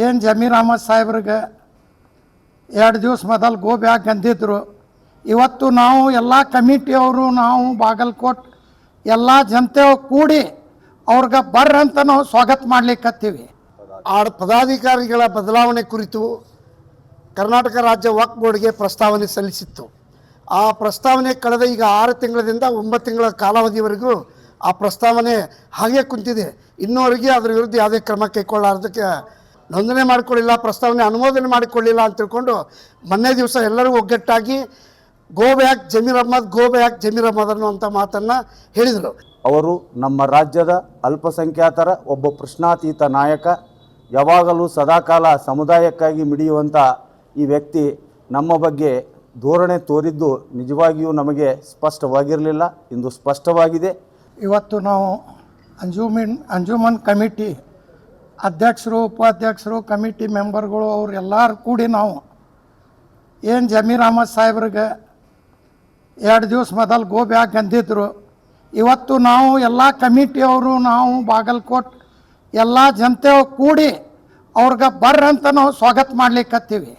ಏನು ಜಮೀರ್ ಅಹಮದ್ ಸಾಹೇಬ್ರಿಗೆ 2 ದಿವಸ ಮೊದಲು ಗೋ ಬ್ಯಾಗ್ ಅಂದಿದ್ರು. ಇವತ್ತು ನಾವು ಎಲ್ಲ ಕಮಿಟಿಯವರು ನಾವು ಬಾಗಲಕೋಟ್ ಎಲ್ಲ ಜನತೆ ಕೂಡಿ ಅವ್ರಿಗೆ ಬರ್ರಂತ ನಾವು ಸ್ವಾಗತ ಮಾಡ್ಲಿಕ್ಕತ್ತೀವಿ. ಪದಾಧಿಕಾರಿಗಳ ಬದಲಾವಣೆ ಕುರಿತು ಕರ್ನಾಟಕ ರಾಜ್ಯ ವಕ್ಫ್ ಬೋರ್ಡ್ಗೆ ಪ್ರಸ್ತಾವನೆ ಸಲ್ಲಿಸಿತ್ತು. ಆ ಪ್ರಸ್ತಾವನೆ ಕಳೆದ ಈಗ 6 ತಿಂಗಳಿಂದ 9 ತಿಂಗಳ ಕಾಲಾವಧಿವರೆಗೂ ಆ ಪ್ರಸ್ತಾವನೆ ಹಾಗೆ ಕುಂತಿದೆ. ಇನ್ನೂವರೆಗೆ ಅದರ ವಿರುದ್ಧ ಯಾವುದೇ ಕ್ರಮ ಕೈಗೊಳ್ಳಾರ್ದಕ್ಕೆ ನೋಂದಣಿ ಮಾಡಿಕೊಳ್ಳಿಲ್ಲ, ಪ್ರಸ್ತಾವನೆ ಅನುಮೋದನೆ ಮಾಡಿಕೊಳ್ಳಿಲ್ಲ ಅಂತ ತಿಳ್ಕೊಂಡು ಮೊನ್ನೆ ದಿವಸ ಎಲ್ಲರೂ ಒಗ್ಗಟ್ಟಾಗಿ go back Zameer Ahmed, go back Zameer Ahmed ಅನ್ನುವಂಥ ಮಾತನ್ನು ಹೇಳಿದರು. ಅವರು ನಮ್ಮ ರಾಜ್ಯದ ಅಲ್ಪಸಂಖ್ಯಾತರ ಒಬ್ಬ ಪ್ರಶ್ನಾತೀತ ನಾಯಕ, ಯಾವಾಗಲೂ ಸದಾಕಾಲ ಸಮುದಾಯಕ್ಕಾಗಿ ಮಿಡಿಯುವಂಥ ಈ ವ್ಯಕ್ತಿ ನಮ್ಮ ಬಗ್ಗೆ ಧೋರಣೆ ತೋರಿದ್ದು ನಿಜವಾಗಿಯೂ ನಮಗೆ ಸ್ಪಷ್ಟವಾಗಿರಲಿಲ್ಲ. ಇಂದು ಸ್ಪಷ್ಟವಾಗಿದೆ. ಇವತ್ತು ನಾವು ಅಂಜುಮನ್ ಕಮಿಟಿ ಅಧ್ಯಕ್ಷರು, ಉಪಾಧ್ಯಕ್ಷರು, ಕಮಿಟಿ ಮೆಂಬರ್ಗಳು ಅವರೆಲ್ಲರೂ ಕೂಡಿ ನಾವು ಏನು ಜಮೀರ್ ಅಹಮದ್ ಸಾಹೇಬ್ರಿಗೆ 2 ದಿವಸ ಮೊದಲು ಗೋ ಬ್ಯಾಗ್ ಅಂದಿದ್ರು. ಇವತ್ತು ನಾವು ಎಲ್ಲ ಕಮಿಟಿಯವರು ನಾವು ಬಾಗಲಕೋಟ್ ಎಲ್ಲ ಜನತೆ ಕೂಡಿ ಅವ್ರಿಗೆ ಬರ್ರಂತ ನಾವು ಸ್ವಾಗತ ಮಾಡ್ಲಿಕ್ಕತ್ತೀವಿ.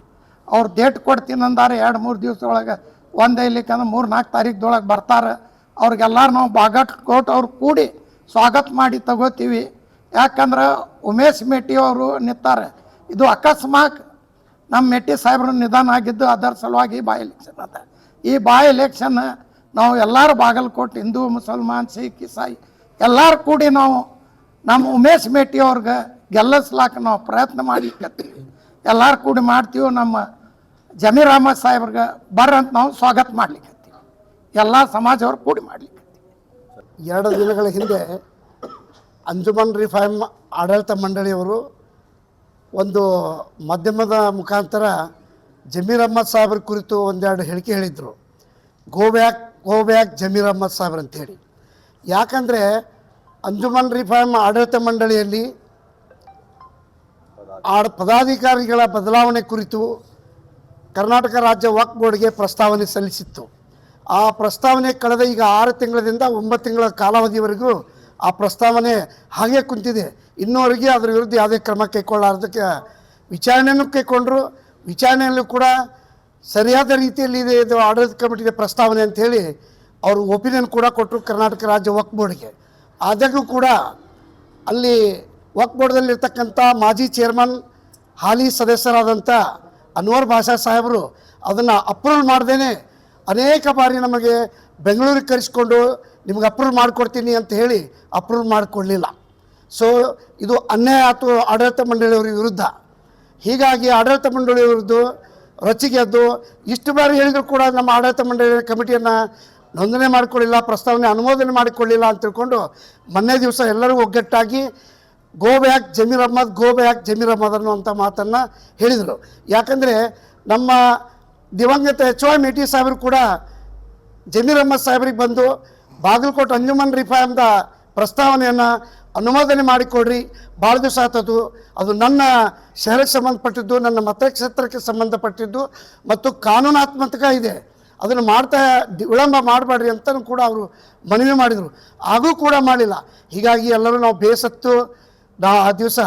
ಅವ್ರು ಡೇಟ್ ಕೊಡ್ತೀನಿ ಅಂದಾರೆ 2-3 ದಿವಸದೊಳಗೆ, ಒಂದು ಇಲ್ಲಿಕ್ಕಂದ್ರೆ 3-4 ತಾರೀಖದೊಳಗೆ ಬರ್ತಾರೆ. ಅವ್ರಿಗೆಲ್ಲರೂ ನಾವು ಬಾಗಲಕೋಟ್ ಅವ್ರು ಕೂಡಿ ಸ್ವಾಗತ ಮಾಡಿ ತಗೋತೀವಿ. ಯಾಕಂದ್ರೆ ಉಮೇಶ್ ಮೇಟಿ ಅವರು ನಿಂತಾರೆ. ಇದು ಅಕಸ್ಮಾತ್ ನಮ್ಮ ಮೇಟಿ ಸಾಹೇಬ್ರ ನಿಧಾನ ಆಗಿದ್ದು, ಅದರ ಸಲುವಾಗಿ ಬಾಯ್ ಎಲೆಕ್ಷನ್ ಅದ. ಈ ಬಾಯ್ ಎಲೆಕ್ಷನ್ ನಾವು ಎಲ್ಲರೂ ಬಾಗಲಕೋಟ್ ಹಿಂದೂ, ಮುಸಲ್ಮಾನ್, ಸಿಖ್, ಇಸಾಯಿ ಎಲ್ಲರೂ ಕೂಡಿ ನಾವು ನಮ್ಮ ಉಮೇಶ್ ಮೇಟಿ ಅವ್ರಿಗೆ ಗೆಲ್ಲಿಸ್ಲಾಕ ನಾವು ಪ್ರಯತ್ನ ಮಾಡ್ಲಿಕ್ಕತ್ತೀವಿ. ಎಲ್ಲರೂ ಕೂಡಿ ಮಾಡ್ತೀವಿ. ನಮ್ಮ ಜಮೀರ್ ಅಹಮದ್ ಸಾಹೇಬ್ರಿಗೆ ಬರ್ರಂತ ನಾವು ಸ್ವಾಗತ ಮಾಡ್ಲಿಕ್ಕತ್ತೀವಿ. ಎಲ್ಲ ಸಮಾಜವ್ರು ಕೂಡಿ ಮಾಡ್ಲಿಕ್ಕತ್ತೀವಿ. 2 ದಿನಗಳ ಹಿಂದೆ ಅಂಜುಮನ್ ರಿಫಾರ್ಮ್ ಆಡಳಿತ ಮಂಡಳಿಯವರು ಒಂದು ಮಾಧ್ಯಮದ ಮುಖಾಂತರ ಜಮೀರ್ ಅಹಮದ್ ಸಾಹೇಬ್ರ ಕುರಿತು ಒಂದೆರಡು ಹೇಳಿಕೆ ಹೇಳಿದರು. ಗೋ ಬ್ಯಾಕ್ ಜಮೀರ್ ಅಹಮದ್ ಸಾಹೇಬ್ರ ಅಂಥೇಳಿ. ಯಾಕಂದರೆ ಅಂಜುಮನ್ ರಿಫಾರ್ಮ್ ಆಡಳಿತ ಮಂಡಳಿಯಲ್ಲಿ ಪದಾಧಿಕಾರಿಗಳ ಬದಲಾವಣೆ ಕುರಿತು ಕರ್ನಾಟಕ ರಾಜ್ಯ ವಕ್ಫ್ ಬೋರ್ಡ್ಗೆ ಪ್ರಸ್ತಾವನೆ ಸಲ್ಲಿಸಿತ್ತು. ಆ ಪ್ರಸ್ತಾವನೆ ಕಳೆದ ಈಗ 6 ತಿಂಗಳಿಂದ 9 ತಿಂಗಳ ಕಾಲಾವಧಿವರೆಗೂ ಆ ಪ್ರಸ್ತಾವನೆ ಹಾಗೆ ಕುಂತಿದೆ. ಇನ್ನೂವರೆಗೆ ಅದರ ವಿರುದ್ಧ ಯಾವುದೇ ಕ್ರಮ ಕೈಗೊಳ್ಳಾರ್ದಕ್ಕೆ ವಿಚಾರಣೆಯನ್ನು ಕೈಗೊಂಡರು. ವಿಚಾರಣೆಯಲ್ಲೂ ಕೂಡ ಸರಿಯಾದ ರೀತಿಯಲ್ಲಿ ಇದೆ ಇದು ಆಡಳಿತ ಕಮಿಟಿಗೆ ಪ್ರಸ್ತಾವನೆ ಅಂಥೇಳಿ ಅವರು ಒಪಿನಿಯನ್ ಕೂಡ ಕೊಟ್ಟರು ಕರ್ನಾಟಕ ರಾಜ್ಯ ವಕ್ಫ್ ಬೋರ್ಡ್ಗೆ. ಆದಾಗ್ಯೂ ಕೂಡ ಅಲ್ಲಿ ವಕ್ಫ್ ಬೋರ್ಡ್ದಲ್ಲಿರ್ತಕ್ಕಂಥ ಮಾಜಿ ಚೇರ್ಮನ್, ಹಾಲಿ ಸದಸ್ಯರಾದಂಥ ಅನ್ವರ್ ಭಾಷಾ ಸಾಹೇಬರು ಅದನ್ನು ಅಪ್ರೂವಲ್ ಮಾಡ್ದೇ ಅನೇಕ ಬಾರಿ ನಮಗೆ ಬೆಂಗಳೂರಿಗೆ ಕರೆಸ್ಕೊಂಡು ನಿಮಗೆ ಅಪ್ರೂವ್ ಮಾಡಿಕೊಡ್ತೀನಿ ಅಂತ ಹೇಳಿ ಅಪ್ರೂವ್ ಮಾಡಿಕೊಳ್ಳಲಿಲ್ಲ. ಸೊ ಇದು ಅನ್ಯಾಯ ಆಯಿತು ಆಡಳಿತ ಮಂಡಳಿಯವರ ವಿರುದ್ಧ. ಹೀಗಾಗಿ ಆಡಳಿತ ಮಂಡಳಿ ವಿರುದ್ಧ ರೊಚ್ಚಿಗೆದ್ದು ಇಷ್ಟು ಬಾರಿ ಹೇಳಿದರೂ ಕೂಡ ನಮ್ಮ ಆಡಳಿತ ಮಂಡಳಿ ಕಮಿಟಿಯನ್ನು ನೋಂದಣಿ ಮಾಡಿಕೊಳ್ಳಿಲ್ಲ, ಪ್ರಸ್ತಾವನೆ ಅನುಮೋದನೆ ಮಾಡಿಕೊಳ್ಳಿಲ್ಲ ಅಂತ ತಿಳ್ಕೊಂಡು ಮೊನ್ನೆ ದಿವಸ ಎಲ್ಲರೂ ಒಗ್ಗಟ್ಟಾಗಿ go back Zameer Ahmed, go back Zameer Ahmed ಅನ್ನುವಂಥ ಮಾತನ್ನು ಹೇಳಿದರು. ಯಾಕಂದರೆ ನಮ್ಮ ದಿವಂಗತ HY ಮೇಟಿ ಸಾಹೇಬರು ಕೂಡ ಜಮೀರ್ ಅಹಮದ್ ಸಾಹೇಬ್ರಿಗೆ ಬಂದು ಬಾಗಲಕೋಟ್ ಅಂಜುಮನ್ ರಿಫಾರ್ಮ್ದ ಪ್ರಸ್ತಾವನೆಯನ್ನು ಅನುಮೋದನೆ ಮಾಡಿಕೊಡ್ರಿ, ಭಾಳ ದಿವಸ ಆಗ್ತದ್ದು, ಅದು ನನ್ನ ಶಹರಕ್ಕೆ ಸಂಬಂಧಪಟ್ಟಿದ್ದು, ನನ್ನ ಮತಕ್ಷೇತ್ರಕ್ಕೆ ಸಂಬಂಧಪಟ್ಟಿದ್ದು ಮತ್ತು ಕಾನೂನಾತ್ಮಕ ಇದೆ, ಅದನ್ನು ವಿಳಂಬ ಮಾಡಬೇಡ್ರಿ ಅಂತಲೂ ಕೂಡ ಅವರು ಮನವಿ ಮಾಡಿದರು. ಆಗೂ ಕೂಡ ಮಾಡಲಿಲ್ಲ. ಹೀಗಾಗಿ ಎಲ್ಲರೂ ನಾವು ಬೇಸತ್ತು ಆ ದಿವಸ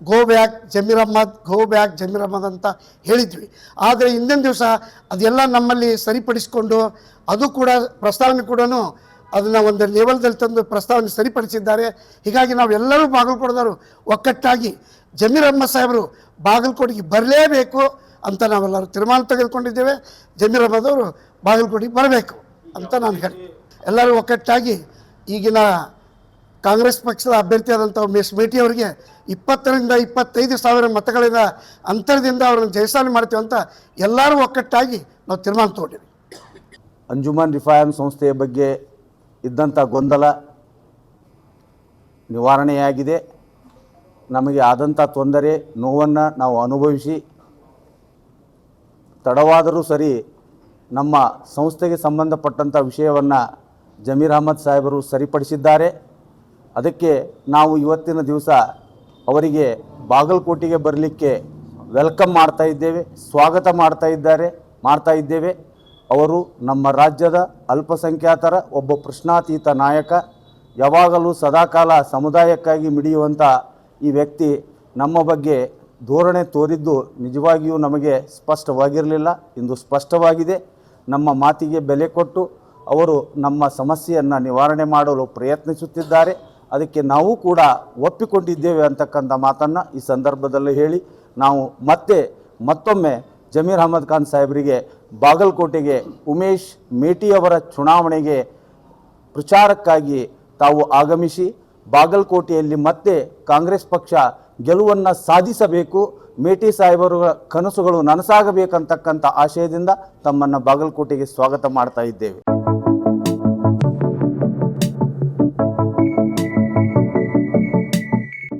go back Zameer Ahmed, go back Zameer Ahmed ಅಂತ ಹೇಳಿದ್ವಿ. ಆದರೆ ಹಿಂದಿನ ದಿವಸ ಅದೆಲ್ಲ ನಮ್ಮಲ್ಲಿ ಸರಿಪಡಿಸಿಕೊಂಡು ಅದು ಕೂಡ ಪ್ರಸ್ತಾವನೆ ಕೂಡ ಅದನ್ನು ಒಂದು ಲೆವೆಲ್ದಲ್ಲಿ ತಂದು ಪ್ರಸ್ತಾವನೆ ಸರಿಪಡಿಸಿದ್ದಾರೆ. ಹೀಗಾಗಿ ನಾವೆಲ್ಲರೂ ಬಾಗಲಕೋಟದವರು ಒಕ್ಕಟ್ಟಾಗಿ ಜಮೀರ್ ಅಹಮದ್ ಸಾಹೇಬರು ಬಾಗಲಕೋಟೆಗೆ ಬರಲೇಬೇಕು ಅಂತ ನಾವೆಲ್ಲರೂ ತೀರ್ಮಾನ ತೆಗೆದುಕೊಂಡಿದ್ದೇವೆ. ಜಮೀರ್ ಅಹಮದ್ ಅವರು ಬಾಗಲಕೋಟೆಗೆ ಬರಬೇಕು ಅಂತ ನಾನು ಹೇಳಿ ಎಲ್ಲರೂ ಒಕ್ಕಟ್ಟಾಗಿ ಈಗಿನ ಕಾಂಗ್ರೆಸ್ ಪಕ್ಷದ ಅಭ್ಯರ್ಥಿಯಾದಂಥ ಉಮೇಶ್ ಮೇಟಿ ಅವರಿಗೆ 20,000 ರಿಂದ 25,000 ಮತಗಳಿಂದ ಅಂತರದಿಂದ ಅವರನ್ನು ಜಯಶಾಲಿ ಮಾಡ್ತೀವಿ ಅಂತ ಎಲ್ಲರೂ ಒಕ್ಕಟ್ಟಾಗಿ ನಾವು ತೀರ್ಮಾನ ತಗೊಂಡಿವಿ. ಅಂಜುಮನ್ ರಿಫಾರ್ಮ್ ಸಂಸ್ಥೆಯ ಬಗ್ಗೆ ಇದ್ದಂಥ ಗೊಂದಲ ನಿವಾರಣೆಯಾಗಿದೆ. ನಮಗೆ ಆದಂಥ ತೊಂದರೆ, ನೋವನ್ನು ನಾವು ಅನುಭವಿಸಿ ತಡವಾದರೂ ಸರಿ ನಮ್ಮ ಸಂಸ್ಥೆಗೆ ಸಂಬಂಧಪಟ್ಟಂಥ ವಿಷಯವನ್ನು ಜಮೀರ್ ಅಹಮದ್ ಸಾಹೇಬರು ಸರಿಪಡಿಸಿದ್ದಾರೆ. ಅದಕ್ಕೆ ನಾವು ಇವತ್ತಿನ ದಿವಸ ಅವರಿಗೆ ಬಾಗಲಕೋಟೆಗೆ ಬರಲಿಕ್ಕೆ ವೆಲ್ಕಮ್ ಮಾಡ್ತಾ ಇದ್ದೇವೆ, ಸ್ವಾಗತ ಮಾಡ್ತಾ ಇದ್ದೇವೆ. ಅವರು ನಮ್ಮ ರಾಜ್ಯದ ಅಲ್ಪಸಂಖ್ಯಾತರ ಒಬ್ಬ ಪ್ರಶ್ನಾತೀತ ನಾಯಕ, ಯಾವಾಗಲೂ ಸದಾಕಾಲ ಸಮುದಾಯಕ್ಕಾಗಿ ಮಿಡಿಯುವಂಥ ಈ ವ್ಯಕ್ತಿ ನಮ್ಮ ಬಗ್ಗೆ ಧೋರಣೆ ತೋರಿದ್ದು ನಿಜವಾಗಿಯೂ ನಮಗೆ ಸ್ಪಷ್ಟವಾಗಿರಲಿಲ್ಲ. ಇಂದು ಸ್ಪಷ್ಟವಾಗಿದೆ. ನಮ್ಮ ಮಾತಿಗೆ ಬೆಲೆ ಕೊಟ್ಟು ಅವರು ನಮ್ಮ ಸಮಸ್ಯೆಯನ್ನು ನಿವಾರಣೆ ಮಾಡಲು ಪ್ರಯತ್ನಿಸುತ್ತಿದ್ದಾರೆ. ಅದಕ್ಕೆ ನಾವು ಕೂಡ ಒಪ್ಪಿಕೊಂಡಿದ್ದೇವೆ ಅಂತಕ್ಕಂಥ ಮಾತನ್ನು ಈ ಸಂದರ್ಭದಲ್ಲಿ ಹೇಳಿ ನಾವು ಮತ್ತೊಮ್ಮೆ ಜಮೀರ್ ಅಹಮದ್ ಖಾನ್ ಸಾಹೇಬರಿಗೆ ಬಾಗಲಕೋಟೆಗೆ ಉಮೇಶ್ ಮೇಟಿಯವರ ಚುನಾವಣೆಗೆ ಪ್ರಚಾರಕ್ಕಾಗಿ ತಾವು ಆಗಮಿಸಿ ಬಾಗಲಕೋಟೆಯಲ್ಲಿ ಮತ್ತೆ ಕಾಂಗ್ರೆಸ್ ಪಕ್ಷ ಗೆಲುವನ್ನು ಸಾಧಿಸಬೇಕು, ಮೇಟಿ ಸಾಹೇಬರ ಕನಸುಗಳು ನನಸಾಗಬೇಕಂತಕ್ಕಂಥ ಆಶಯದಿಂದ ತಮ್ಮನ್ನು ಬಾಗಲಕೋಟೆಗೆ ಸ್ವಾಗತ ಮಾಡ್ತಾ ಇದ್ದೇವೆ.